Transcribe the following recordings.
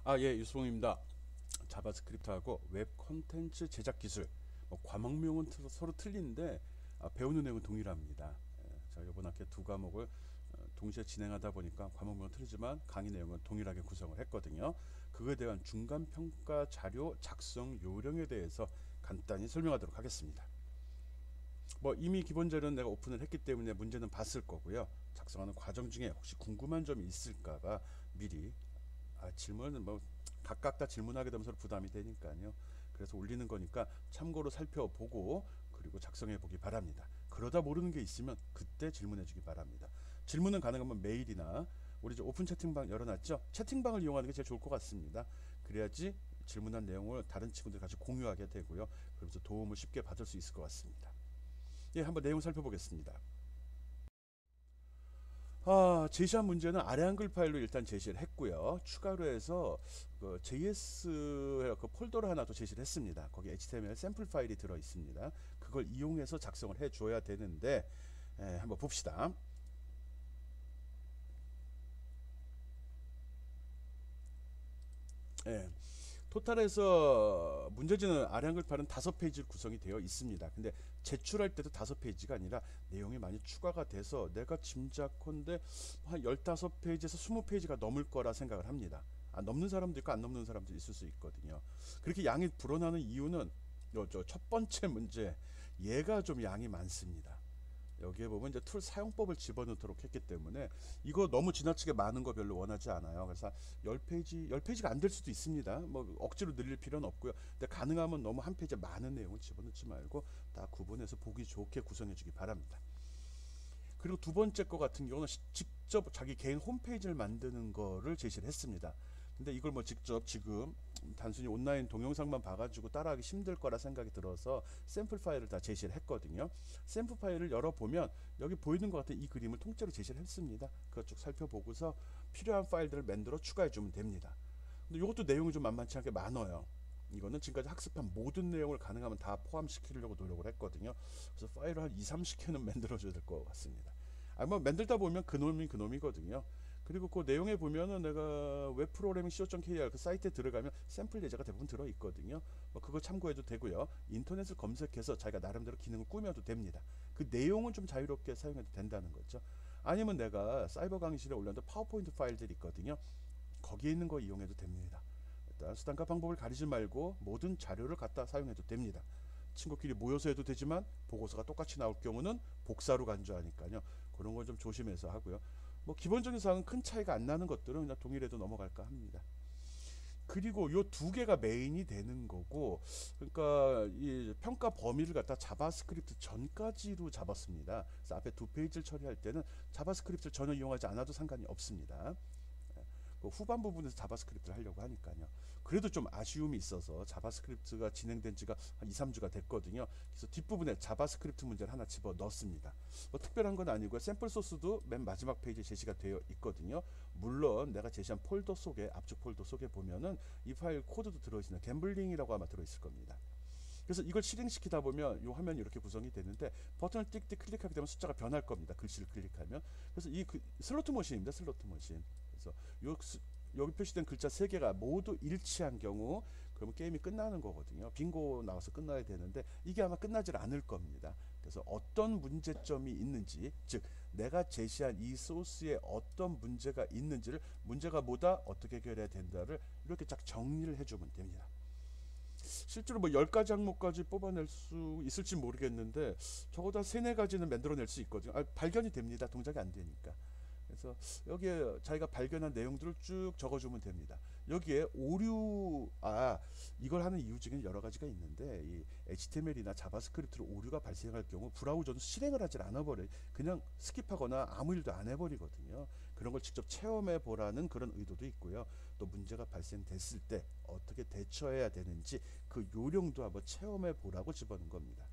예, 유수봉입니다. 자바스크립트하고 웹 콘텐츠 제작 기술, 과목명은 서로 틀린데 배우는 내용은 동일합니다. 자, 이번 학기 두 과목을 동시에 진행하다 보니까 과목명은 틀리지만 강의 내용은 동일하게 구성을 했거든요. 그거에 대한 중간 평가 자료 작성 요령에 대해서 간단히 설명하도록 하겠습니다. 이미 기본 자료는 내가 오픈을 했기 때문에 문제는 봤을 거고요. 작성하는 과정 중에 혹시 궁금한 점이 있을까봐 미리 질문은 각각 다 질문하게 되면 서로 부담이 되니까요. 그래서 올리는 거니까 참고로 살펴보고 그리고 작성해 보기 바랍니다. 그러다 모르는 게 있으면 그때 질문해 주기 바랍니다. 질문은 가능하면 메일이나 우리 이제 오픈 채팅방 열어놨죠? 채팅방을 이용하는 게 제일 좋을 것 같습니다. 그래야지 질문한 내용을 다른 친구들 같이 공유하게 되고요. 그러면서 도움을 쉽게 받을 수 있을 것 같습니다. 예, 한번 내용 살펴보겠습니다. 제시한 문제는 아래 한글 파일로 일단 제시를 했고요. 추가로 해서 그 JS 그 폴더를 하나 더 제시를 했습니다. 거기 HTML 샘플 파일이 들어 있습니다. 그걸 이용해서 작성을 해 줘야 되는데 한번 봅시다. 예. 토탈에서 문제지는 아래 한글 파일은 5페이지로 구성이 되어 있습니다. 근데 제출할 때도 5페이지가 아니라 내용이 많이 추가가 돼서 내가 짐작컨대 한 15페이지에서 20페이지가 넘을 거라 생각을 합니다. 넘는 사람도 있고 안 넘는 사람도 있을 수 있거든요. 그렇게 양이 불어나는 이유는 첫 번째 문제, 얘가 좀 양이 많습니다. 여기에 보면 이제 툴 사용법을 집어넣도록 했기 때문에 이거 너무 지나치게 많은 거 별로 원하지 않아요. 그래서 10페이지가 안 될 수도 있습니다. 억지로 늘릴 필요는 없고요. 근데 가능하면 너무 한 페이지에 많은 내용을 집어넣지 말고 다 구분해서 보기 좋게 구성해 주기 바랍니다. 그리고 두 번째 거 같은 경우는 직접 자기 개인 홈페이지를 만드는 거를 제시를 했습니다. 근데 이걸 직접 지금 단순히 온라인 동영상만 봐가지고 따라하기 힘들 거라 생각이 들어서 샘플 파일을 다 제시를 했거든요. 샘플 파일을 열어보면 여기 보이는 것 같은 이 그림을 통째로 제시를 했습니다. 그거 쭉 살펴보고서 필요한 파일들을 만들어 추가해 주면 됩니다. 근데 이것도 내용이 좀 만만치 않게 많아요. 이거는 지금까지 학습한 모든 내용을 가능하면 다 포함시키려고 노력을 했거든요. 그래서 파일을 한 2, 30개는 만들어줘야 될 것 같습니다. 만들다 보면 그놈이 그놈이거든요. 그리고 그 내용에 보면은 내가 웹프로그래밍 co.kr 그 사이트에 들어가면 샘플 예제가 대부분 들어있거든요. 그거 참고해도 되고요. 인터넷을 검색해서 자기가 나름대로 기능을 꾸며도 됩니다. 그 내용은 좀 자유롭게 사용해도 된다는 거죠. 아니면 내가 사이버 강의실에 올렸던 파워포인트 파일들이 있거든요. 거기에 있는 거 이용해도 됩니다. 일단 수단과 방법을 가리지 말고 모든 자료를 갖다 사용해도 됩니다. 친구끼리 모여서 해도 되지만 보고서가 똑같이 나올 경우는 복사로 간주하니까요. 그런 건 좀 조심해서 하고요. 기본적인 사항은 큰 차이가 안 나는 것들은 그냥 동일해도 넘어갈까 합니다. 그리고 요 두 개가 메인이 되는 거고, 그러니까 이 평가 범위를 갖다 자바스크립트 전까지로 잡았습니다. 그래서 앞에 두 페이지를 처리할 때는 자바스크립트를 전혀 이용하지 않아도 상관이 없습니다. 그 후반 부분에서 자바스크립트를 하려고 하니까요. 그래도 좀 아쉬움이 있어서 자바스크립트가 진행된 지가 한 2, 3주가 됐거든요. 그래서 뒷부분에 자바스크립트 문제를 하나 집어 넣습니다. 특별한 건 아니고요. 샘플 소스도 맨 마지막 페이지에 제시가 되어 있거든요. 물론 내가 제시한 폴더 속에, 압축 폴더 속에 보면은 이 파일 코드도 들어있습니다. 갬블링이라고 아마 들어있을 겁니다. 그래서 이걸 실행시키다 보면 이 화면이 이렇게 구성이 되는데 버튼을 띡띡 클릭하게 되면 숫자가 변할 겁니다. 글씨를 클릭하면. 그래서 슬로트 머신입니다. 슬로트 머신. 그래서 여기 표시된 글자 3개가 모두 일치한 경우 그러면 게임이 끝나는 거거든요. 빙고 나와서 끝나야 되는데 이게 아마 끝나질 않을 겁니다. 그래서 어떤 문제점이 있는지, 즉 내가 제시한 이 소스에 어떤 문제가 있는지를, 문제가 뭐다, 어떻게 해결해야 된다를 이렇게 쫙 정리를 해주면 됩니다. 실제로 10가지 항목까지 뽑아낼 수 있을지 모르겠는데 적어도 한 3, 4가지는 만들어낼 수 있거든요. 발견이 됩니다. 동작이 안 되니까. 그래서 여기에 자기가 발견한 내용들을 쭉 적어주면 됩니다. 여기에 이걸 하는 이유 중에 여러 가지가 있는데 이 HTML이나 자바스크립트로 오류가 발생할 경우 브라우저는 실행을 하질 않아버려요. 그냥 스킵하거나 아무 일도 안 해버리거든요. 그런 걸 직접 체험해 보라는 그런 의도도 있고요. 또 문제가 발생됐을 때 어떻게 대처해야 되는지 그 요령도 한번 체험해 보라고 집어넣은 겁니다.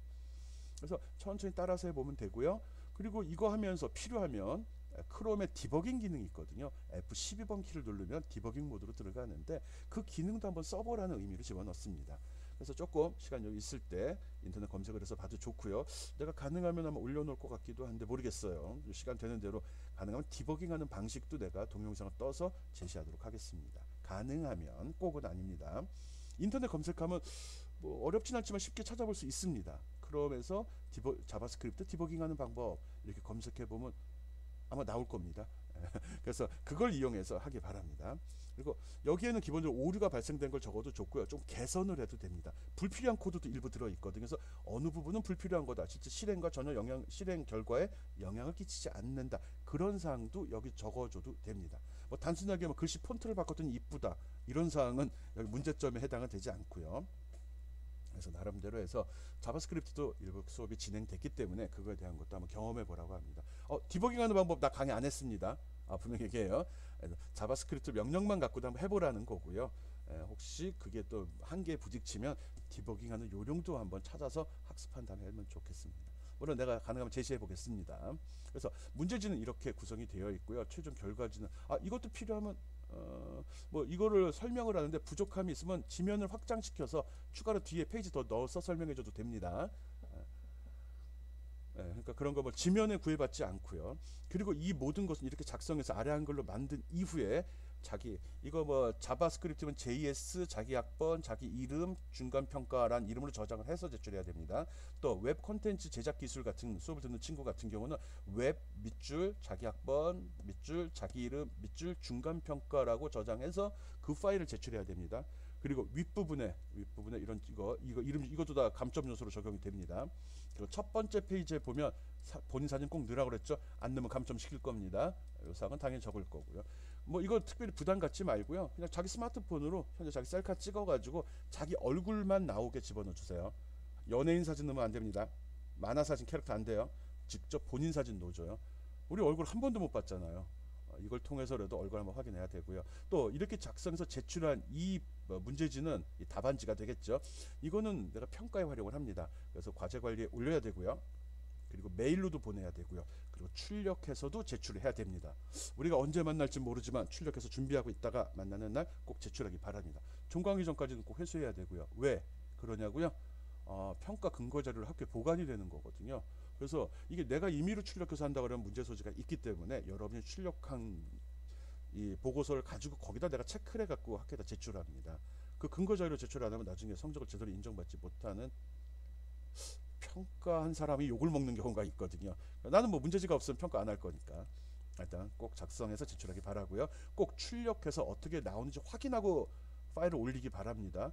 그래서 천천히 따라서 해보면 되고요. 그리고 이거 하면서 필요하면 크롬에 디버깅 기능이 있거든요. F12번 키를 누르면 디버깅 모드로 들어가는데 그 기능도 한번 써보라는 의미로 집어넣습니다. 그래서 조금 시간 여기 있을 때 인터넷 검색을 해서 봐도 좋고요. 내가 가능하면 한번 올려놓을 것 같기도 한데 모르겠어요. 시간 되는 대로 가능하면 디버깅하는 방식도 내가 동영상을 떠서 제시하도록 하겠습니다. 가능하면, 꼭은 아닙니다. 인터넷 검색하면 뭐 어렵진 않지만 쉽게 찾아볼 수 있습니다. 그러면서 자바스크립트 디버깅하는 방법 이렇게 검색해 보면 아마 나올 겁니다. 그래서 그걸 이용해서 하기 바랍니다. 그리고 여기에는 기본적으로 오류가 발생된 걸 적어도 좋고요. 좀 개선을 해도 됩니다. 불필요한 코드도 일부 들어있거든요. 그래서 어느 부분은 불필요한 거다. 실제 실행과 전혀 실행 결과에 영향을 끼치지 않는다. 그런 사항도 여기 적어줘도 됩니다. 뭐 단순하게 뭐 글씨 폰트를 바꿨더니 이쁘다. 이런 사항은 여기 문제점에 해당은 되지 않고요. 그래서 나름대로 해서 자바스크립트도 일부 수업이 진행됐기 때문에 그거에 대한 것도 한번 경험해 보라고 합니다. 디버깅하는 방법 나 강의 안 했습니다. 분명히 얘기해요. 자바스크립트 명령만 갖고도 한번 해보라는 거고요. 혹시 그게 또 한계에 부딪히면 디버깅하는 요령도 한번 찾아서 학습한 다음에 하면 좋겠습니다. 물론 내가 가능하면 제시해 보겠습니다. 그래서 문제지는 이렇게 구성이 되어 있고요. 최종 결과지는 이것도 필요하면 뭐 이거를 설명을 하는데 부족함이 있으면 지면을 확장시켜서 추가로 뒤에 페이지 더 넣어서 설명해 줘도 됩니다. 그러니까 그런 거 뭐 지면에 구애받지 않고요. 그리고 이 모든 것은 이렇게 작성해서 아래 한글로 만든 이후에 자기 이거 뭐 자바스크립트면 JS 자기 학번 자기 이름 중간 평가란 이름으로 저장을 해서 제출해야 됩니다. 또 웹 콘텐츠 제작 기술 같은 수업을 듣는 친구 같은 경우는 웹 밑줄 자기 학번 밑줄 자기 이름 밑줄 중간 평가라고 저장해서 그 파일을 제출해야 됩니다. 그리고 윗부분에 이런 이름 이것도 다 감점 요소로 적용이 됩니다. 그리고 첫 번째 페이지에 보면 본인 사진 꼭 넣으라고 그랬죠. 안 넣으면 감점 시킬 겁니다. 이 사항은 당연히 적을 거고요. 뭐 이거 특별히 부담 갖지 말고요. 그냥 자기 스마트폰으로 현재 자기 셀카 찍어가지고 자기 얼굴만 나오게 집어넣어 주세요. 연예인 사진 넣으면 안 됩니다. 만화 사진 캐릭터 안 돼요. 직접 본인 사진 넣어줘요. 우리 얼굴 한 번도 못 봤잖아요. 이걸 통해서라도 얼굴 한번 확인해야 되고요. 또 이렇게 작성해서 제출한 이 문제지는 이 답안지가 되겠죠. 이거는 내가 평가에 활용을 합니다. 그래서 과제 관리에 올려야 되고요. 그리고 메일로도 보내야 되고요. 그리고 출력해서도 제출을 해야 됩니다. 우리가 언제 만날지 모르지만 출력해서 준비하고 있다가 만나는 날 꼭 제출하기 바랍니다. 종강이 전까지는 꼭 회수해야 되고요. 왜 그러냐고요? 평가 근거 자료를 학교에 보관이 되는 거거든요. 그래서 이게 내가 임의로 출력해서 한다 그러면 문제 소지가 있기 때문에 여러분이 출력한 이 보고서를 가지고 거기다 내가 체크를 해갖고 학교에다 제출합니다. 그 근거 자료 제출 안 하면 나중에 성적을 제대로 인정받지 못하는 평가한 사람이 욕을 먹는 경우가 있거든요. 나는 뭐 문제지가 없으면 평가 안 할 거니까 일단 꼭 작성해서 제출하기 바라고요. 꼭 출력해서 어떻게 나오는지 확인하고 파일을 올리기 바랍니다.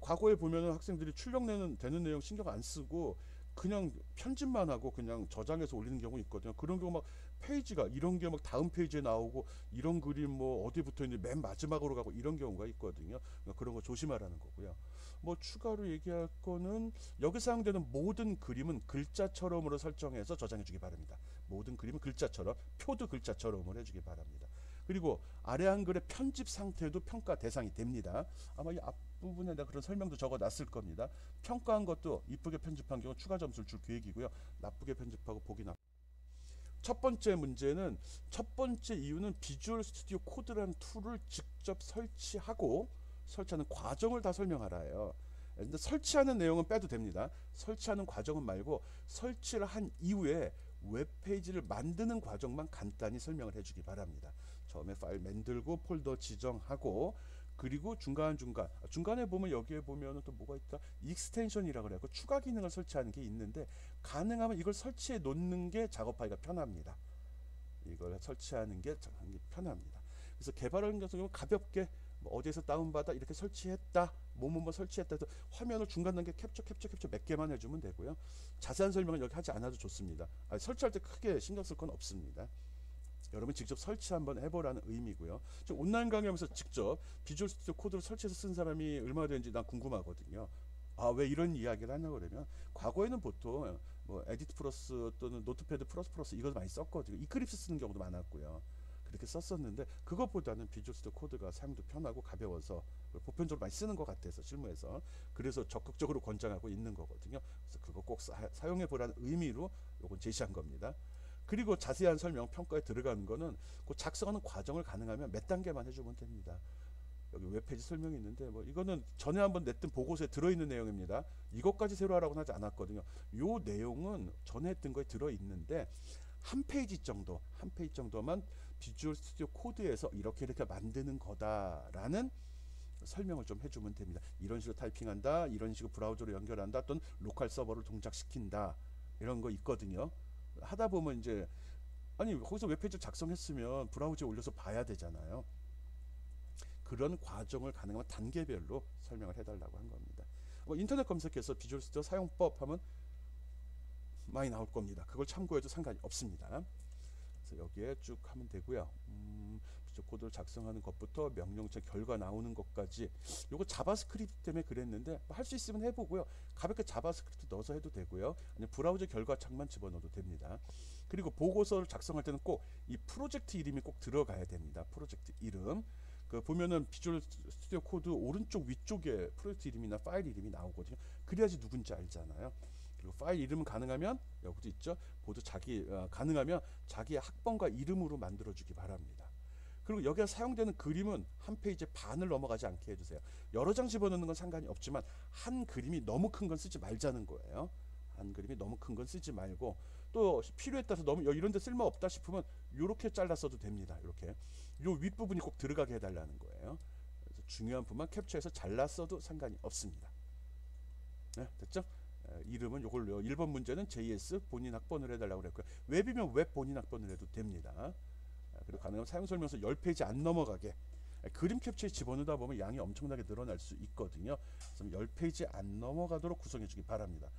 과거에 보면은 학생들이 출력내는 되는 내용 신경 안 쓰고 그냥 편집만 하고 그냥 저장해서 올리는 경우 있거든요. 그런 경우 막 페이지가 이런 게 막 다음 페이지에 나오고 이런 그림 뭐 어디 붙어 있는지 맨 마지막으로 가고 이런 경우가 있거든요. 그러니까 그런 거 조심하라는 거고요. 뭐 추가로 얘기할 거는 여기 사용되는 모든 그림은 글자처럼으로 설정해서 저장해 주기 바랍니다. 모든 그림은 글자처럼, 표도 글자처럼으로 해주기 바랍니다. 그리고 아래 한글의 편집 상태도 평가 대상이 됩니다. 아마 이 앞부분에 내가 그런 설명도 적어 놨을 겁니다. 평가한 것도 이쁘게 편집한 경우 추가 점수를 줄 계획이고요. 나쁘게 편집하고 보기 나쁘. 첫 번째 문제는 첫 번째 이유는 비주얼 스튜디오 코드라는 툴을 직접 설치하고 설치하는 과정을 다 설명하라예요. 근데 설치하는 내용은 빼도 됩니다. 설치하는 과정은 말고 설치를 한 이후에 웹페이지를 만드는 과정만 간단히 설명을 해주기 바랍니다. 처음에 파일 만들고 폴더 지정하고 그리고 중간에 보면 여기에 보면 또 뭐가 있다 익스텐션이라 그래요. 추가 기능을 설치하는 게 있는데 가능하면 이걸 설치해 놓는 게 작업하기가 편합니다. 이걸 설치하는 게 편합니다. 그래서 개발하는 경우는 가볍게 뭐 어디에서 다운받아 이렇게 설치했다 뭐뭐 설치했다 해서 화면을 중간 단계 캡처 몇 개만 해주면 되고요. 자세한 설명은 여기 하지 않아도 좋습니다. 설치할 때 크게 신경 쓸 건 없습니다. 여러분 직접 설치 한번 해보라는 의미고요. 지금 온라인 강의하면서 직접 비주얼 스튜디오 코드를 설치해서 쓴 사람이 얼마나 되는지 난 궁금하거든요. 왜 이런 이야기를 하냐 그러면 과거에는 보통 뭐 에디트 플러스 또는 노트패드 플러스 이걸 많이 썼거든요. 이클립스 쓰는 경우도 많았고요. 그렇게 썼었는데 그것보다는 비주얼 스튜디오 코드가 사용도 편하고 가벼워서 보편적으로 많이 쓰는 것 같아서 실무에서 그래서 적극적으로 권장하고 있는 거거든요. 그래서 그거 꼭 사용해 보라는 의미로 요건 제시한 겁니다. 그리고 자세한 설명 평가에 들어가는 거는 그 작성하는 과정을 가능하면 몇 단계만 해주면 됩니다. 여기 웹페이지 설명이 있는데 뭐 이거는 전에 한번 냈던 보고서에 들어있는 내용입니다. 이것까지 새로 하라고는 하지 않았거든요. 요 내용은 전에 했던 거에 들어있는데 한 페이지 정도만 비주얼 스튜디오 코드에서 이렇게 만드는 거다라는 설명을 좀 해주면 됩니다. 이런 식으로 타이핑한다, 이런 식으로 브라우저로 연결한다, 또는 로컬 서버를 동작시킨다, 이런 거 있거든요. 하다 보면 이제 아니 거기서 웹페이지 작성했으면 브라우저에 올려서 봐야 되잖아요. 그런 과정을 가능하면 단계별로 설명을 해달라고 한 겁니다. 인터넷 검색해서 비주얼 스튜디오 사용법 하면 많이 나올 겁니다. 그걸 참고해도 상관이 없습니다. 그래서 여기에 쭉 하면 되고요. 코드를 작성하는 것부터 명령체 결과 나오는 것까지, 요거 자바스크립트 때문에 그랬는데 할 수 있으면 해보고요. 가볍게 자바스크립트 넣어서 해도 되고요. 아니면 브라우저 결과 창만 집어넣어도 됩니다. 그리고 보고서를 작성할 때는 꼭 이 프로젝트 이름이 꼭 들어가야 됩니다. 프로젝트 이름. 그 보면은 비주얼 스튜디오 코드 오른쪽 위쪽에 프로젝트 이름이나 파일 이름이 나오거든요. 그래야지 누군지 알잖아요. 그리고 파일 이름은 가능하면 여기도 있죠. 모두 가능하면 자기의 학번과 이름으로 만들어주기 바랍니다. 그리고 여기에 사용되는 그림은 한 페이지에 반을 넘어가지 않게 해주세요. 여러 장 집어넣는 건 상관이 없지만 한 그림이 너무 큰 건 쓰지 말자는 거예요. 한 그림이 너무 큰 건 쓰지 말고, 또 필요에 따라서 너무 이런 데 쓸모 없다 싶으면 이렇게 잘라 써도 됩니다. 이렇게 요 윗부분이 꼭 들어가게 해달라는 거예요. 그래서 중요한 부분만 캡처해서 잘라 써도 상관이 없습니다. 네, 됐죠? 이름은 요걸로 1번 문제는 JS 본인 학번을 해달라고 그랬고요. 웹이면 웹 본인 학번을 해도 됩니다. 그리고 가능하면 사용 설명서 10페이지 안 넘어가게, 그림 캡처에 집어넣다 보면 양이 엄청나게 늘어날 수 있거든요. 그래서 10페이지 안 넘어가도록 구성해 주기 바랍니다.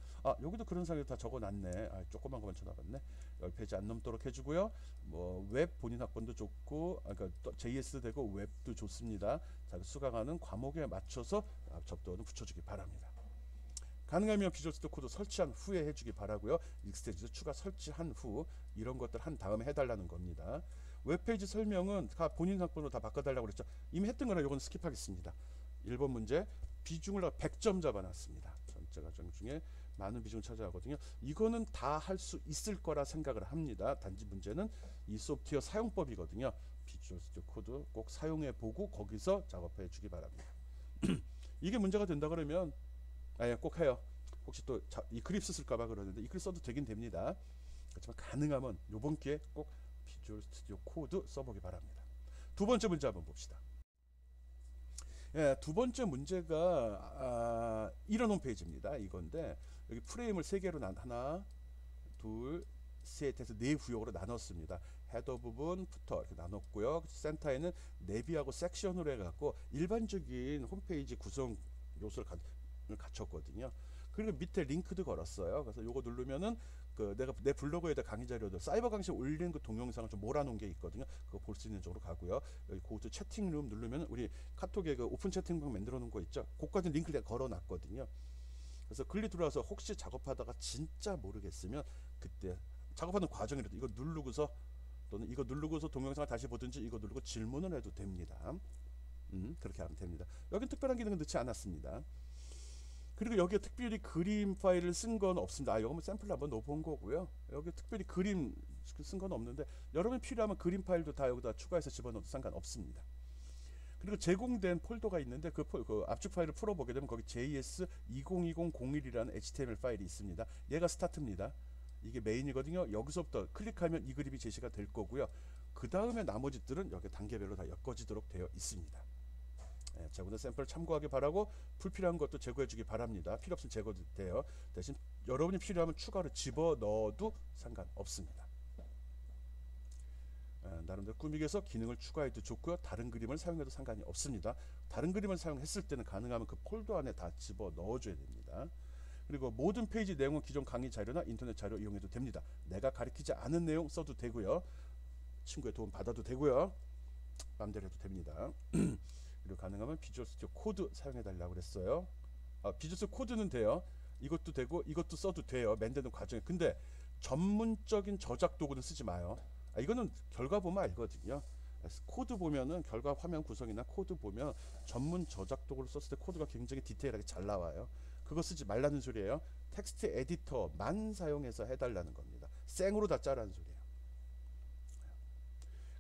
여기도 그런 상황이 다 적어놨네. 조그만 것만 쳐다봤네. 10페이지 안 넘도록 해주고요. 뭐 웹 본인 학번도 좋고, 그러니까 JS 되고 웹도 좋습니다. 자, 수강하는 과목에 맞춰서 접도는 붙여주기 바랍니다. 가능하면 비주얼 스튜디오 코드 설치한 후에 해주기 바라고요. 익스텐션 추가 설치한 후 이런 것들 한 다음에 해달라는 겁니다. 웹페이지 설명은 다 본인 학번으로 다 바꿔달라고 그랬죠. 이미 했던 거라 이건 스킵하겠습니다. 1번 문제 비중을 100점 잡아놨습니다. 전체 과정 중에 많은 비중을 차지하거든요. 이거는 다 할 수 있을 거라 생각을 합니다. 단지 문제는 이 소프트웨어 사용법이거든요. 비주얼 스튜디오 코드 꼭 사용해 보고 거기서 작업해 주기 바랍니다. 이게 문제가 된다 그러면 꼭 해요. 혹시 또 이 그립스 쓸까봐 그러는데 이 그립 써도 되긴 됩니다. 그렇지만 가능하면 요번 기회에 꼭 비주얼 스튜디오 코드 써보기 바랍니다. 두 번째 문제 한번 봅시다. 두 번째 문제가 이런 홈페이지입니다. 이건데 여기 프레임을 3개로 하나, 둘, 셋 해서 4구역으로 나눴습니다. 헤더 부분, 부터 이렇게 나눴고요. 센터에는 내비하고 섹션으로 해갖고 일반적인 홈페이지 구성 요소를 갖췄거든요. 그리고 밑에 링크도 걸었어요. 그래서 요거 누르면은 내가 내 블로그에다 강의 자료들 사이버 강의실 올린 그 동영상을 좀 몰아놓은 게 있거든요. 그거 볼 수 있는 쪽으로 가고요. 여기 고드 채팅룸 누르면 우리 카톡에 그 오픈 채팅방 만들어 놓은 거 있죠. 그거까지 링크를 내가 걸어놨거든요. 그래서 글리 들어와서 혹시 작업하다가 진짜 모르겠으면 그때 작업하는 과정이라도 이거 누르고서 또는 이거 누르고서 동영상을 다시 보든지 이거 누르고 질문을 해도 됩니다. 그렇게 하면 됩니다. 여긴 특별한 기능은 넣지 않았습니다. 그리고 여기에 특별히 그림 파일을 쓴 건 없습니다. 이거 샘플 한번 넣어본 거고요. 여기 특별히 그림 쓴 건 없는데 여러분이 필요하면 그림 파일도 다 여기다 추가해서 집어넣어도 상관없습니다. 그리고 제공된 폴더가 있는데 그 압축 파일을 풀어보게 되면 거기 JS202001이라는 HTML 파일이 있습니다. 얘가 스타트입니다. 이게 메인이거든요. 여기서부터 클릭하면 이 그림이 제시가 될 거고요. 그 다음에 나머지들은 여기 단계별로 다 엮어지도록 되어 있습니다. 제공된 샘플 참고하기 바라고 불필요한 것도 제거해 주기 바랍니다. 필요 없으면 제거도 돼요. 대신 여러분이 필요하면 추가로 집어넣어도 상관없습니다. 나름대로 꾸미기 위해서 기능을 추가해도 좋고요. 다른 그림을 사용해도 상관이 없습니다. 다른 그림을 사용했을 때는 가능하면 그 폴더 안에 다 집어넣어줘야 됩니다. 그리고 모든 페이지 내용은 기존 강의 자료나 인터넷 자료 이용해도 됩니다. 내가 가르치지 않은 내용 써도 되고요. 친구의 도움 받아도 되고요. 마음대로 해도 됩니다. 그리고 가능하면 비주얼 스튜디오 코드 사용해 달라고 그랬어요. 비주얼 스튜디오 코드는 돼요. 이것도 되고 이것도 써도 돼요. 만드는 과정에. 근데 전문적인 저작 도구는 쓰지 마요. 이거는 결과 보면 알거든요. 코드 보면은 결과 화면 구성이나 코드 보면 전문 저작 도구를 썼을 때 코드가 굉장히 디테일하게 잘 나와요. 그거 쓰지 말라는 소리예요. 텍스트 에디터만 사용해서 해달라는 겁니다. 생으로 다 짜라는 소리예요.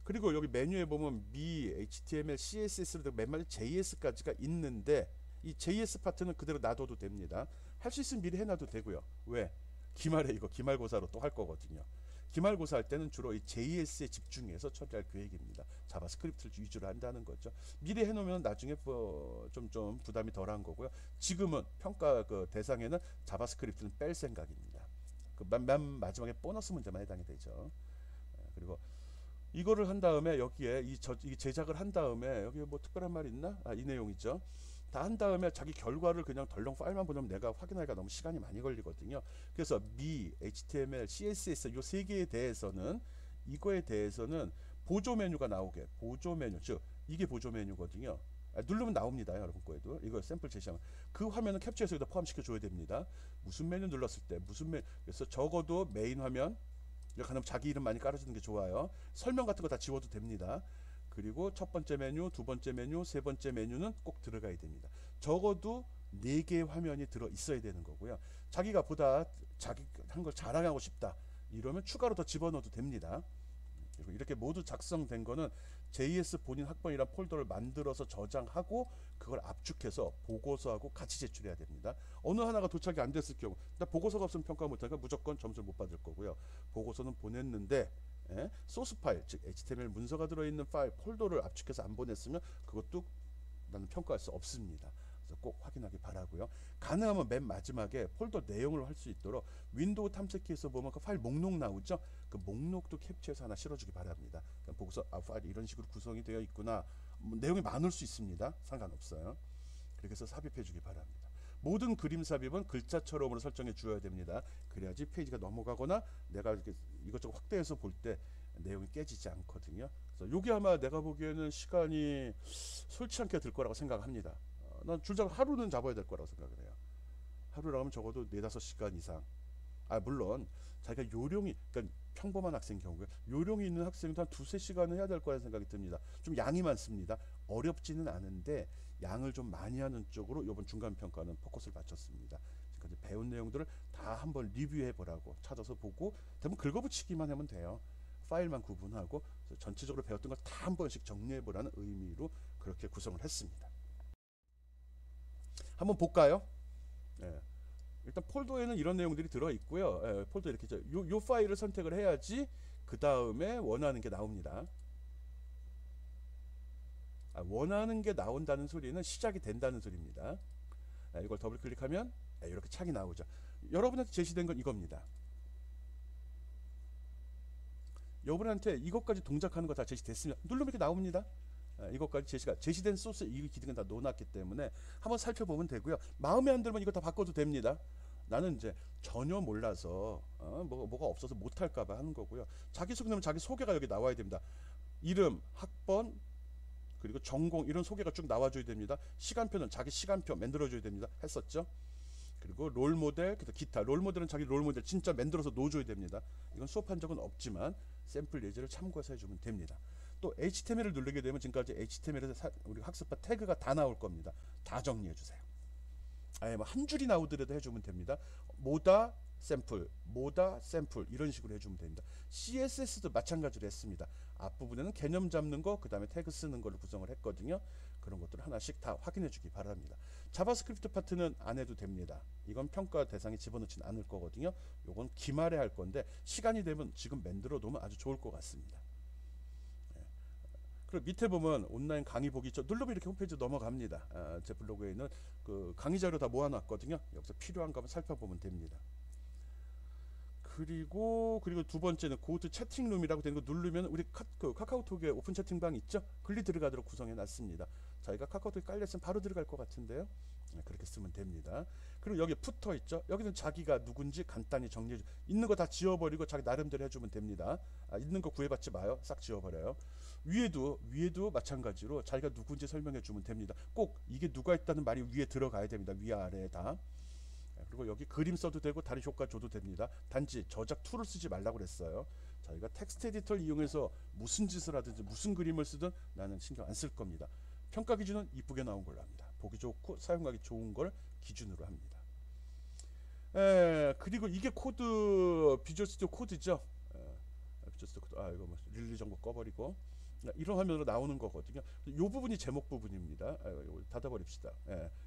그리고 여기 메뉴에 보면 미, HTML, CSS로 맨 마지막 JS까지가 있는데 이 JS 파트는 그대로 놔둬도 됩니다. 할 수 있으면 미리 해놔도 되고요. 왜? 기말에 이거 기말고사로 또 할 거거든요. 기말고사 할 때는 주로 이 JS에 집중해서 처리할 계획입니다. 자바스크립트를 위주로 한다는 거죠. 미리 해놓으면 나중에 좀 부담이 덜한 거고요. 지금은 평가 그 대상에는 자바스크립트는 뺄 생각입니다. 맨 마지막에 보너스 문제만 해당이 되죠. 그리고 이거를 한 다음에 여기에 이 제작을 한 다음에 여기 뭐 특별한 말 있나? 이 내용이죠. 다 한 다음에 자기 결과를 그냥 덜렁 파일만 보내면 내가 확인하기가 너무 시간이 많이 걸리거든요. 그래서 미, HTML, CSS 요 세 개에 대해서는 이거에 대해서는 보조 메뉴가 나오게 보조 메뉴 즉 이게 보조 메뉴거든요. 누르면 나옵니다. 여러분 거에도 이거 샘플 제시하면 그 화면은 캡처해서 여기다 포함시켜 줘야 됩니다. 무슨 메뉴 눌렀을 때 무슨 메뉴 그래서 적어도 메인 화면 가능하면 자기 이름 많이 깔아주는 게 좋아요. 설명 같은 거 다 지워도 됩니다. 그리고 첫 번째 메뉴, 두 번째 메뉴, 세 번째 메뉴는 꼭 들어가야 됩니다. 적어도 4개의 화면이 들어 있어야 되는 거고요. 자기가 보다 자기 한 걸 자랑하고 싶다. 이러면 추가로 더 집어넣어도 됩니다. 그리고 이렇게 모두 작성된 거는 JS 본인 학번이란 폴더를 만들어서 저장하고 그걸 압축해서 보고서하고 같이 제출해야 됩니다. 어느 하나가 도착이 안 됐을 경우 보고서가 없으면 평가 못하니까 무조건 점수를 못 받을 거고요. 보고서는 보냈는데 소스 파일 즉 HTML 문서가 들어있는 파일 폴더를 압축해서 안 보냈으면 그것도 나는 평가할 수 없습니다. 그래서 꼭 확인하기 바라고요. 가능하면 맨 마지막에 폴더 내용을 할 수 있도록 윈도우 탐색기에서 보면 그 파일 목록 나오죠. 그 목록도 캡처해서 하나 실어주기 바랍니다. 보고서 파일이 이런 식으로 구성이 되어 있구나. 내용이 많을 수 있습니다. 상관없어요. 그렇게 해서 삽입해 주기 바랍니다. 모든 그림 삽입은 글자처럼으로 설정해 주어야 됩니다. 그래야지 페이지가 넘어가거나 내가 이렇게 이것저것 확대해서 볼 때 내용이 깨지지 않거든요. 그래서 요게 아마 내가 보기에는 시간이 솔치 않게 들 거라고 생각합니다. 난 줄잡아 하루는 잡아야 될 거라고 생각을 해요. 하루라고 하면 적어도 4-5시간 이상. 물론 자기가 요령이 그러니까 평범한 학생 경우에 요령이 있는 학생도 한 2-3시간은 해야 될 거라는 생각이 듭니다. 좀 양이 많습니다. 어렵지는 않은데 양을 좀 많이 하는 쪽으로 이번 중간 평가는 포커스를 맞췄습니다. 지금까지 배운 내용들을 다 한번 리뷰해 보라고 찾아서 보고 대부분 긁어붙이기만 하면 돼요. 파일만 구분하고 전체적으로 배웠던 걸 다 한 번씩 정리해 보라는 의미로 그렇게 구성을 했습니다. 한번 볼까요? 일단 폴더에는 이런 내용들이 들어 있고요. 폴더 이렇게 요 파일을 선택을 해야지 그 다음에 원하는 게 나옵니다. 원하는 게 나온다는 소리는 시작이 된다는 소리입니다. 이걸 더블 클릭하면 이렇게 창이 나오죠. 여러분한테 제시된 건 이겁니다. 여러분한테 이것까지 동작하는 거 다 제시됐으면 누르면 이렇게 나옵니다. 이것까지 제시된 소스 이 기능은 다 넣어놨기 때문에 한번 살펴보면 되고요. 마음에 안 들면 이거 다 바꿔도 됩니다. 나는 이제 전혀 몰라서 뭐가 없어서 못할까봐 하는 거고요. 자기소개 넣으면 자기 소개가 여기 나와야 됩니다. 이름, 학번, 그리고 전공 이런 소개가 쭉 나와줘야 됩니다. 시간표는 자기 시간표 만들어줘야 됩니다. 했었죠. 그리고 롤모델, 기타. 롤모델은 자기 롤모델 진짜 만들어서 넣어줘야 됩니다. 이건 수업한 적은 없지만 샘플 예제를 참고해서 해주면 됩니다. 또 HTML을 누르게 되면 지금까지 HTML에서 우리 학습바 태그가 다 나올 겁니다. 다 정리해 주세요. 뭐 한 줄이 나오더라도 해주면 됩니다. 뭐다 샘플, 뭐다 샘플 이런 식으로 해주면 됩니다. CSS도 마찬가지로 했습니다. 앞부분에는 개념 잡는 거, 그 다음에 태그 쓰는 걸로 구성을 했거든요. 그런 것들을 하나씩 다 확인해 주기 바랍니다. 자바스크립트 파트는 안 해도 됩니다. 이건 평가 대상에 집어넣지는 않을 거거든요. 요건 기말에 할 건데 시간이 되면 지금 만들어 놓으면 아주 좋을 것 같습니다. 그리고 밑에 보면 온라인 강의 보기 있죠. 누르면 이렇게 홈페이지 넘어갑니다. 제 블로그에 있는 그 강의 자료 다 모아놨거든요. 여기서 필요한 거 한번 살펴보면 됩니다. 그리고 두 번째는 고트 채팅룸이라고 되는 거 누르면 우리 카카오톡에 오픈 채팅방 있죠? 글리 들어가도록 구성해 놨습니다. 저희가 카카오톡에 깔렸으면 바로 들어갈 것 같은데요. 그렇게 쓰면 됩니다. 그리고 여기 푸터 있죠? 여기는 자기가 누군지 간단히 정리해 있는 거 다 지워버리고 자기 나름대로 해주면 됩니다. 있는 거 구애받지 마요. 싹 지워버려요. 위에도 마찬가지로 자기가 누군지 설명해 주면 됩니다. 꼭 이게 누가 있다는 말이 위에 들어가야 됩니다. 위아래에 다. 그리고 여기 그림 써도 되고 다른 효과 줘도 됩니다. 단지 저작 툴을 쓰지 말라고 그랬어요. 저희가 텍스트 에디터를 이용해서 무슨 짓을 하든지 무슨 그림을 쓰든 나는 신경 안 쓸 겁니다. 평가 기준은 이쁘게 나온 걸로 합니다. 보기 좋고 사용하기 좋은 걸 기준으로 합니다. 그리고 이게 코드 비주얼 스튜디오 코드죠. 비주얼 스튜디오 코드. 이거 뭐 릴리 정보 꺼버리고 이런 화면으로 나오는 거거든요. 이 부분이 제목 부분입니다. 이거 닫아버립시다.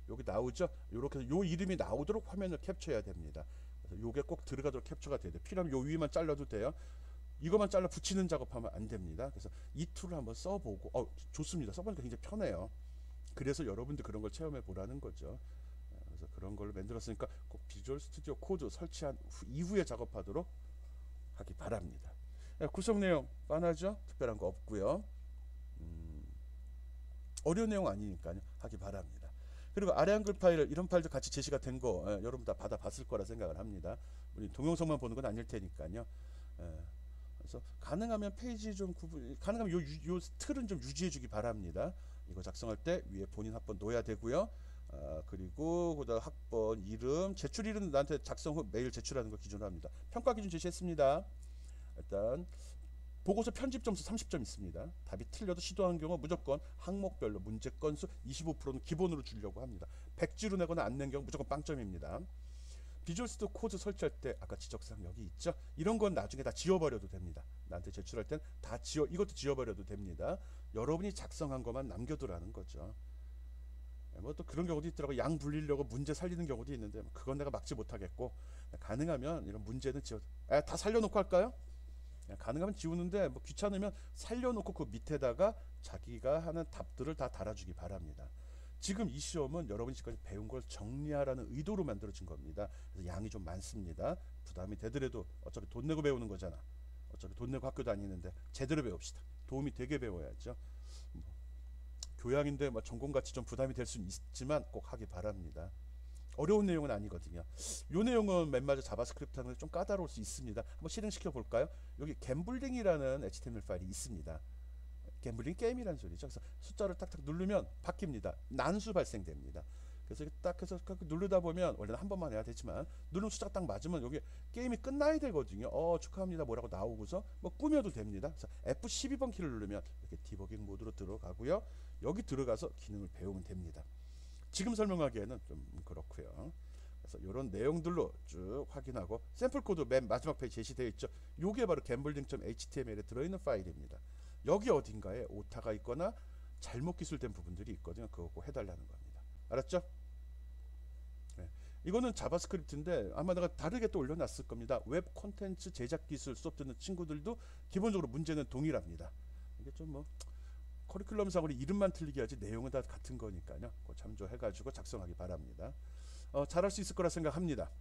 여기 나오죠. 이렇게 해서 요 이름이 나오도록 화면을 캡처해야 됩니다. 그래서 요게 꼭 들어가도록 캡처가 돼야 돼요. 필요하면 요 위만 잘라도 돼요. 이것만 잘라 붙이는 작업하면 안 됩니다. 그래서 이 툴을 한번 써보고 좋습니다. 써보니까 굉장히 편해요. 그래서 여러분들 그런 걸 체험해 보라는 거죠. 그래서 그런 걸 만들었으니까 꼭 비주얼 스튜디오 코드 설치한 이후에 작업하도록 하기 바랍니다. 구성 내용 뻔하죠? 특별한 거 없고요. 어려운 내용 아니니까요. 하기 바랍니다. 그리고 아래 한글 파일 이런 파일도 같이 제시가 된 거 여러분 다 받아봤을 거라 생각을 합니다. 우리 동영상만 보는 건 아닐 테니까요. 그래서 가능하면 페이지 좀 가능하면 요 틀은 좀 유지해 주기 바랍니다. 이거 작성할 때 위에 본인 학번 놓아야 되고요. 그리고 그다음 학번 이름 제출 이름 나한테 작성 후 메일 제출하는 거 기준으로 합니다. 평가 기준 제시했습니다. 일단 보고서 편집 점수 30점 있습니다. 답이 틀려도 시도한 경우 무조건 항목별로 문제 건수 25%는 기본으로 주려고 합니다. 100지로 내거나 안 낸 경우 무조건 빵점입니다. 비주얼 스튜디오 코드 설치할 때 아까 지적사항 여기 있죠. 이런 건 나중에 다 지워버려도 됩니다. 나한테 제출할 땐 다 이것도 지워버려도 됩니다. 여러분이 작성한 것만 남겨두라는 거죠. 뭐 또 그런 경우도 있더라고. 양 불리려고 문제 살리는 경우도 있는데 그건 내가 막지 못하겠고 가능하면 이런 문제는 다 살려놓고 할까요? 가능하면 지우는데 뭐 귀찮으면 살려놓고 그 밑에다가 자기가 하는 답들을 다 달아주기 바랍니다. 지금 이 시험은 여러분이 지금까지 배운 걸 정리하라는 의도로 만들어진 겁니다. 그래서 양이 좀 많습니다. 부담이 되더라도 어차피 돈 내고 배우는 거잖아. 어차피 돈 내고 학교 다니는데 제대로 배웁시다. 도움이 되게 배워야죠. 교양인데 뭐 전공같이 좀 부담이 될 수는 있지만 꼭 하기 바랍니다. 어려운 내용은 아니거든요. 이 내용은 맨 마저 자바스크립트 하는 게 좀 까다로울 수 있습니다. 한번 실행시켜 볼까요? 여기 갬블링이라는 HTML 파일이 있습니다. 갬블링 게임이라는 소리죠. 그래서 숫자를 딱딱 누르면 바뀝니다. 난수 발생됩니다. 그래서 딱 해서 누르다 보면 원래는 한 번만 해야 되지만 누르면 숫자가 딱 맞으면 여기 게임이 끝나야 되거든요. 축하합니다 뭐라고 나오고서 뭐 꾸며도 됩니다. 그래서 F12번 키를 누르면 이렇게 디버깅 모드로 들어가고요. 여기 들어가서 기능을 배우면 됩니다. 지금 설명하기에는 좀 그렇고요. 그래서 이런 내용들로 쭉 확인하고 샘플 코드 맨 마지막 페이지 제시되어 있죠. 이게 바로 gambling.html에 들어있는 파일입니다. 여기 어딘가에 오타가 있거나 잘못 기술된 부분들이 있거든요. 그거 꼭 해달라는 겁니다. 알았죠? 네. 이거는 자바스크립트인데 아마 내가 다르게 또 올려놨을 겁니다. 웹 콘텐츠 제작 기술 수업 듣는 친구들도 기본적으로 문제는 동일합니다. 이게 좀 뭐 커리큘럼상으로 이름만 틀리게 하지 내용은 다 같은 거니까요. 그거 참조해가지고 작성하기 바랍니다. 잘할 수 있을 거라 생각합니다.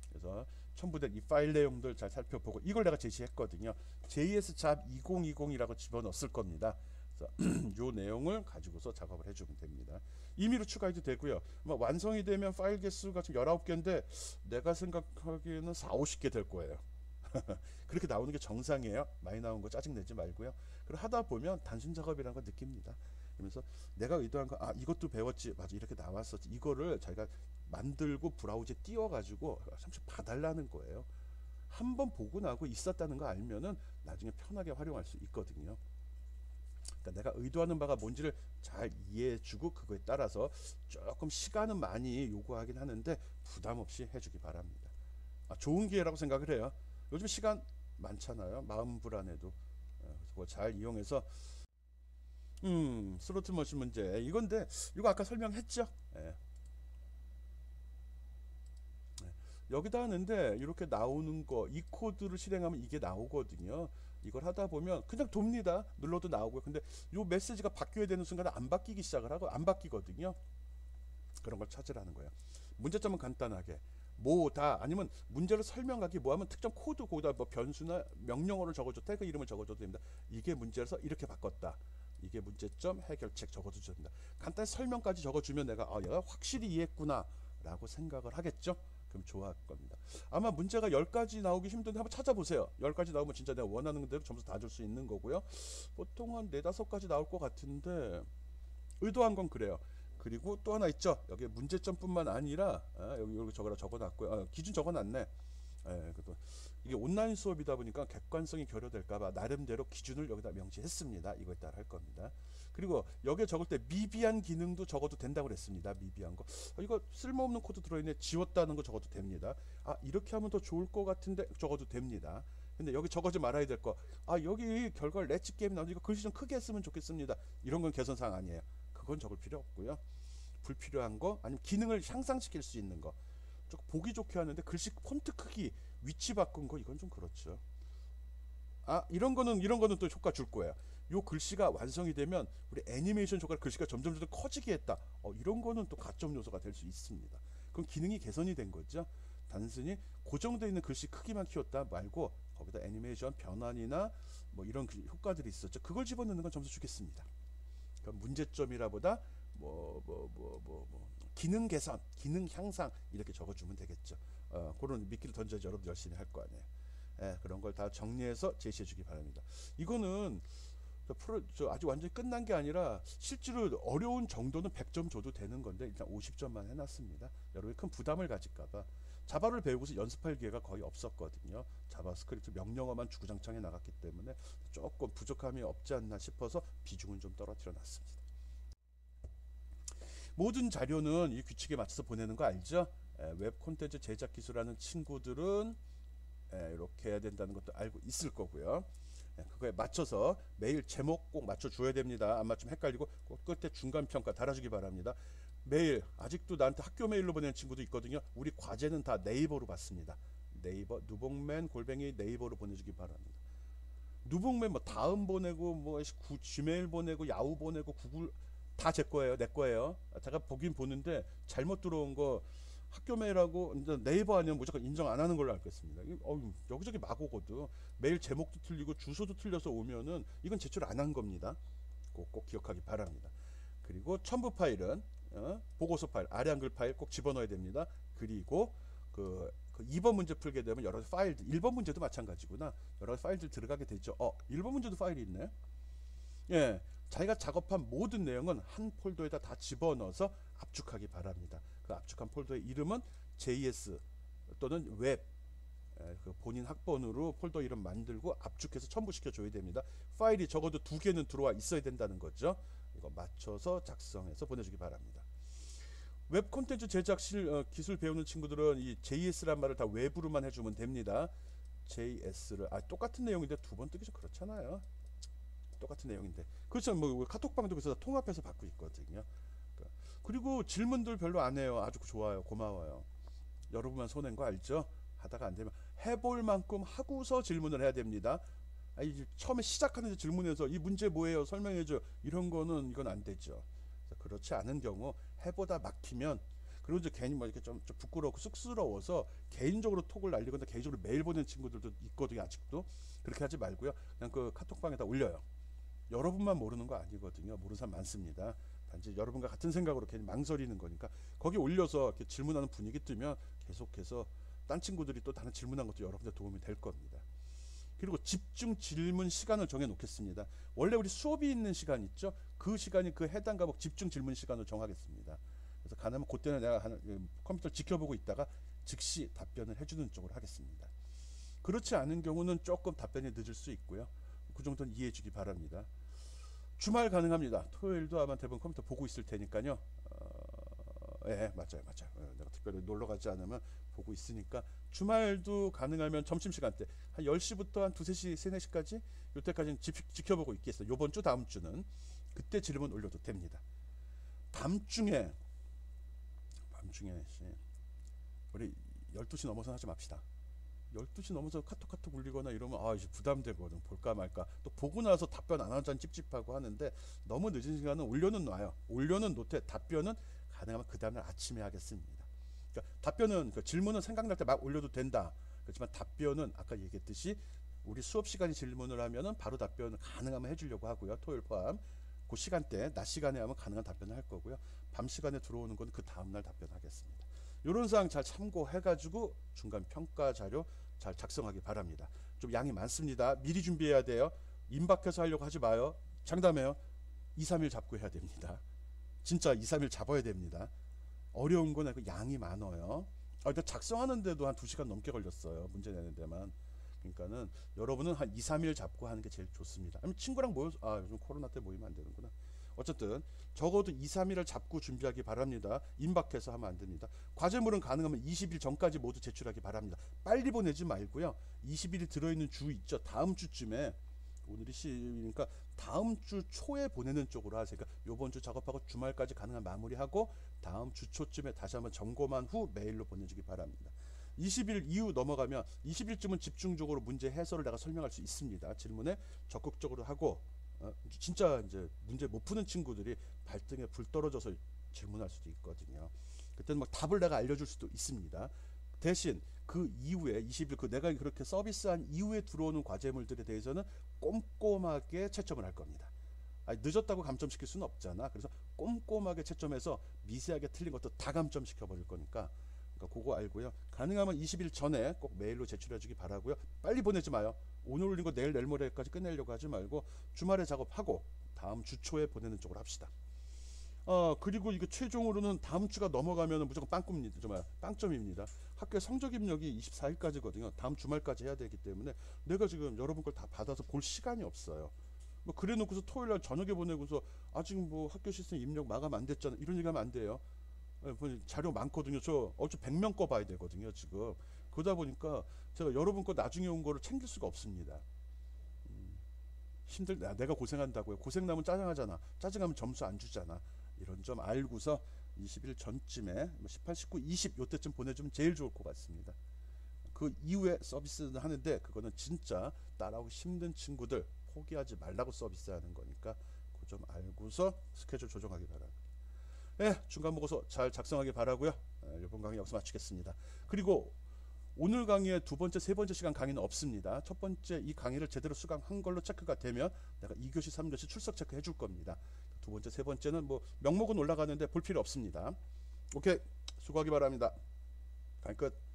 그래서 첨부된 이 파일 내용들 잘 살펴보고 이걸 내가 제시했거든요. JS 잡 2020이라고 집어넣었을 겁니다. 그래서 이 내용을 가지고서 작업을 해주면 됩니다. 임의로 추가해도 되고요. 완성이 되면 파일 개수가 지금 19개인데 내가 생각하기에는 4, 50개 될 거예요. 그렇게 나오는 게 정상이에요. 많이 나온 거 짜증내지 말고요. 그리고 하다 보면 단순 작업이라는 걸 느낍니다. 그러면서 내가 의도한 거 이것도 배웠지 맞아 이렇게 나왔었지 이거를 자기가 만들고 브라우저에 띄워가지고 잠시 봐달라는 거예요. 한번 보고 나고 있었다는 거 알면은 나중에 편하게 활용할 수 있거든요. 그러니까 내가 의도하는 바가 뭔지를 잘 이해해주고 그거에 따라서 조금 시간은 많이 요구하긴 하는데 부담 없이 해주기 바랍니다. 좋은 기회라고 생각을 해요. 요즘 시간 많잖아요. 마음 불안해도 그거 잘 이용해서 스로틀 머신 문제 이건데 이거 아까 설명했죠. 여기다 하는데 이렇게 나오는 거 이 코드를 실행하면 이게 나오거든요. 이걸 하다 보면 그냥 돕니다. 눌러도 나오고요. 근데 이 메시지가 바뀌어야 되는 순간에 안 바뀌기 시작을 하고 안 바뀌거든요. 그런 걸 찾으라는 거예요. 문제점은 간단하게 뭐다 아니면 문제를 설명하기 뭐하면 특정 코드 거기다 뭐 변수나 명령어를 적어줘 태그 이름을 적어줘도 됩니다. 이게 문제라서 이렇게 바꿨다. 이게 문제점 해결책 적어도 됩니다. 간단히 설명까지 적어주면 내가 얘가 확실히 이해했구나 라고 생각을 하겠죠. 그럼 좋아할 겁니다. 아마 문제가 10가지 나오기 힘든데 한번 찾아보세요. 10가지 나오면 진짜 내가 원하는 대로 점수 다 줄 수 있는 거고요. 보통 한 4, 5가지 나올 것 같은데 의도한 건 그래요. 그리고 또 하나 있죠. 여기 문제점뿐만 아니라 여기 적어놨고요. 기준 적어놨네. 이게 온라인 수업이다 보니까 객관성이 결여될까봐 나름대로 기준을 여기다 명시했습니다. 이거에 따라 할 겁니다. 그리고 여기에 적을 때 미비한 기능도 적어도 된다고 그랬습니다. 미비한 거. 이거 쓸모없는 코드 들어있네. 지웠다는 거 적어도 됩니다. 이렇게 하면 더 좋을 것 같은데 적어도 됩니다. 근데 여기 적어지 말아야 될 거. 여기 결과 렛츠 게임 나오는데 이거 글씨 좀 크게 했으면 좋겠습니다. 이런 건 개선사항 아니에요. 그건 적을 필요 없고요. 불필요한 거 아니면 기능을 향상시킬 수 있는 거 조금 보기 좋게 하는데 글씨 폰트 크기 위치 바꾼 거 이건 좀 그렇죠. 이런 거는 또 효과 줄 거예요. 요 글씨가 완성이 되면 우리 애니메이션 효과로 글씨가 점점 커지게 했다. 이런 거는 또 가점 요소가 될 수 있습니다. 그럼 기능이 개선이 된 거죠. 단순히 고정되어 있는 글씨 크기만 키웠다 말고 거기다 애니메이션 변환이나 뭐 이런 효과들이 있었죠. 그걸 집어넣는 건 점수 주겠습니다. 그럼 문제점이라보다 기능 개선, 기능 향상 이렇게 적어주면 되겠죠. 그런 미끼를 던져야지 여러분 열심히 할 거 아니에요. 그런 걸 다 정리해서 제시해 주기 바랍니다. 이거는 아직 완전히 끝난 게 아니라 실제로 어려운 정도는 100점 줘도 되는 건데 일단 50점만 해놨습니다. 여러분이 큰 부담을 가질까봐. 자바를 배우고서 연습할 기회가 거의 없었거든요. 자바스크립트 명령어만 주구장창 해 나갔기 때문에 조금 부족함이 없지 않나 싶어서 비중은 좀 떨어뜨려 놨습니다. 모든 자료는 이 규칙에 맞춰서 보내는 거 알죠? 웹 콘텐츠 제작 기술하는 친구들은 이렇게 해야 된다는 것도 알고 있을 거고요. 그거에 맞춰서 매일 제목 꼭 맞춰 줘야 됩니다. 안 맞추면 헷갈리고 꼭 끝에 중간 평가 달아주기 바랍니다. 메일, 아직도 나한테 학교 메일로 보내는 친구도 있거든요. 우리 과제는 다 네이버로 받습니다. 네이버 누봉맨 골뱅이 네이버로 보내주기 바랍니다. 누봉맨 뭐 다음 보내고 뭐 지메일 보내고 야후 보내고 구글 다 제 거예요. 내 거예요. 제가 보긴 보는데 잘못 들어온 거 학교 메일하고 네이버 아니면 무조건 인정 안 하는 걸로 알고 있습니다. 여기저기 막 오거든. 메일 제목도 틀리고 주소도 틀려서 오면은 이건 제출 안 한 겁니다. 꼭 기억하기 바랍니다. 그리고 첨부 파일은 보고서 파일, 아래 한글 파일 꼭 집어넣어야 됩니다. 그리고 그 2번 문제 풀게 되면 여러 파일들, 1번 문제도 마찬가지구나. 여러 파일들 들어가게 되죠. 1번 문제도 파일이 있네. 예, 자기가 작업한 모든 내용은 한 폴더에다 다 집어넣어서 압축하기 바랍니다. 그 압축한 폴더의 이름은 JS 또는 웹, 그 본인 학번으로 폴더 이름 만들고 압축해서 첨부시켜 줘야 됩니다. 파일이 적어도 2개는 들어와 있어야 된다는 거죠. 이거 맞춰서 작성해서 보내주기 바랍니다. 웹 콘텐츠 제작 기술 배우는 친구들은 이 JS란 말을 다 외부로만 해주면 됩니다. JS를 똑같은 내용인데 2번 뜨기 좀 그렇잖아요. 똑같은 내용인데 그렇죠. 뭐 카톡방도 그래서 통합해서 받고 있거든요. 그리고 질문들 별로 안 해요. 아주 좋아요. 고마워요. 여러분만 손해인 거 알죠? 하다가 안 되면 해볼 만큼 하고서 질문을 해야 됩니다. 처음에 시작하는 질문에서 이 문제 뭐예요? 설명해줘. 이런 거는 이건 안 되죠. 그렇지 않은 경우 해보다 막히면 그리고 이제 괜히 뭐 이렇게 좀 부끄럽고 쑥스러워서 개인적으로 톡을 날리거나 개인적으로 메일 보내는 친구들도 있거든요. 아직도 그렇게 하지 말고요. 그냥 그 카톡방에다 올려요. 여러분만 모르는 거 아니거든요. 모르는 사람 많습니다. 단지 여러분과 같은 생각으로 괜히 망설이는 거니까 거기 올려서 이렇게 질문하는 분위기 뜨면 계속해서 딴 친구들이 또 다른 질문한 것도 여러분들 도움이 될 겁니다. 그리고 집중 질문 시간을 정해 놓겠습니다. 원래 우리 수업이 있는 시간 있죠? 그 시간이 그 해당 과목 집중 질문 시간을 정하겠습니다. 그래서 가능하면 그때는 내가 컴퓨터를 지켜보고 있다가 즉시 답변을 해주는 쪽으로 하겠습니다. 그렇지 않은 경우는 조금 답변이 늦을 수 있고요. 그 정도는 이해해 주기 바랍니다. 주말 가능합니다. 토요일도 아마 대부분 컴퓨터 보고 있을 테니까요. 맞아요. 내가 특별히 놀러 가지 않으면 보고 있으니까 주말도 가능하면 점심시간 때 한 10시부터 한 2, 3시, 3, 4시까지 이때까지는 지켜보고 있겠어요. 요번 주 다음 주는 그때 질문 올려도 됩니다. 밤중에 우리 12시 넘어서 하지 맙시다. 12시 넘어서 카톡 울리거나 이러면 이제 부담되거든. 볼까 말까. 또 보고 나서 답변 안 하자니 찝찝하고 하는데 너무 늦은 시간은 올려는 놔요. 올려는 놓되 답변은 가능하면 그 다음날 아침에 하겠습니다. 그러니까 답변은 질문은 생각날 때 막 올려도 된다. 그렇지만 답변은 아까 얘기했듯이 우리 수업 시간에 질문을 하면은 바로 답변을 가능하면 해주려고 하고요. 토요일 포함 그 시간대 낮 시간에 하면 가능한 답변을 할 거고요. 밤 시간에 들어오는 건 그 다음날 답변하겠습니다. 이런 사항 잘 참고해가지고 중간 평가 자료 잘 작성하기 바랍니다. 좀 양이 많습니다. 미리 준비해야 돼요. 임박해서 하려고 하지 마요. 장담해요. 2, 3일 잡고 해야 됩니다. 진짜 2, 3일 잡아야 됩니다. 어려운 건 양이 많아요. 일단 작성하는데도 한 2시간 넘게 걸렸어요. 문제 내는 데만. 그러니까는 여러분은 한 2, 3일 잡고 하는 게 제일 좋습니다. 아니면 친구랑 모여서 요즘 코로나 때 모이면 안 되는구나. 어쨌든 적어도 2, 3일을 잡고 준비하기 바랍니다. 임박해서 하면 안 됩니다. 과제물은 가능하면 20일 전까지 모두 제출하기 바랍니다. 빨리 보내지 말고요. 20일이 들어있는 주 있죠. 다음 주쯤에 오늘이 그러니까 다음 주 초에 보내는 쪽으로 하세요. 그러니까 요번 주 작업하고 주말까지 가능한 마무리하고 다음 주 초쯤에 다시 한번 점검한 후 메일로 보내주기 바랍니다. 20일 이후 넘어가면 20일쯤은 집중적으로 문제 해설을 내가 설명할 수 있습니다. 질문에 적극적으로 하고 진짜 이제 문제 못 푸는 친구들이 발등에 불 떨어져서 질문할 수도 있거든요. 그때는 막 답을 내가 알려줄 수도 있습니다. 대신 그 이후에 20일 그 내가 그렇게 서비스한 이후에 들어오는 과제물들에 대해서는 꼼꼼하게 채점을 할 겁니다. 아니, 늦었다고 감점시킬 수는 없잖아. 그래서 꼼꼼하게 채점해서 미세하게 틀린 것도 다 감점시켜 버릴 거니까, 그러니까 그거 알고요. 가능하면 20일 전에 꼭 메일로 제출해 주기 바라고요. 빨리 보내지 마요. 오늘 올린 거 내일 모레까지 끝내려고 하지 말고 주말에 작업하고 다음 주 초에 보내는 쪽으로 합시다. 그리고 이거 최종으로는 다음 주가 넘어가면 무조건 빵점입니다. 정말 빵점입니다. 학교 성적 입력이 24일까지거든요. 다음 주말까지 해야 되기 때문에 내가 지금 여러분 걸 다 받아서 볼 시간이 없어요. 뭐 그래 놓고서 토요일 날 저녁에 보내고서 아직 뭐 학교 시스템 입력 마감 안 됐잖아, 이런 얘기 하면 안 돼요. 자료 많거든요. 저 어차피 100명 거 봐야 되거든요 지금. 그러다 보니까 제가 여러분 거 나중에 온 거를 챙길 수가 없습니다. 내가 고생한다고요. 고생 나면 짜증하잖아. 짜증하면 점수 안 주잖아. 이런 점 알고서 20일 전쯤에 18, 19, 20 요때쯤 보내주면 제일 좋을 것 같습니다. 그 이후에 서비스는 하는데 그거는 진짜 따라오기 힘든 친구들 포기하지 말라고 서비스하는 거니까 그 점 알고서 스케줄 조정하기 바랍니다. 네, 중간 보고서 잘 작성하기 바라고요. 이번 강의 여기서 마치겠습니다. 그리고 오늘 강의의 두 번째, 세 번째 시간 강의는 없습니다. 첫 번째 이 강의를 제대로 수강한 걸로 체크가 되면 내가 2교시, 3교시 출석 체크 해줄 겁니다. 두 번째, 세 번째는 뭐 명목은 올라가는데 볼 필요 없습니다. 오케이, 수고하기 바랍니다. 강의 끝.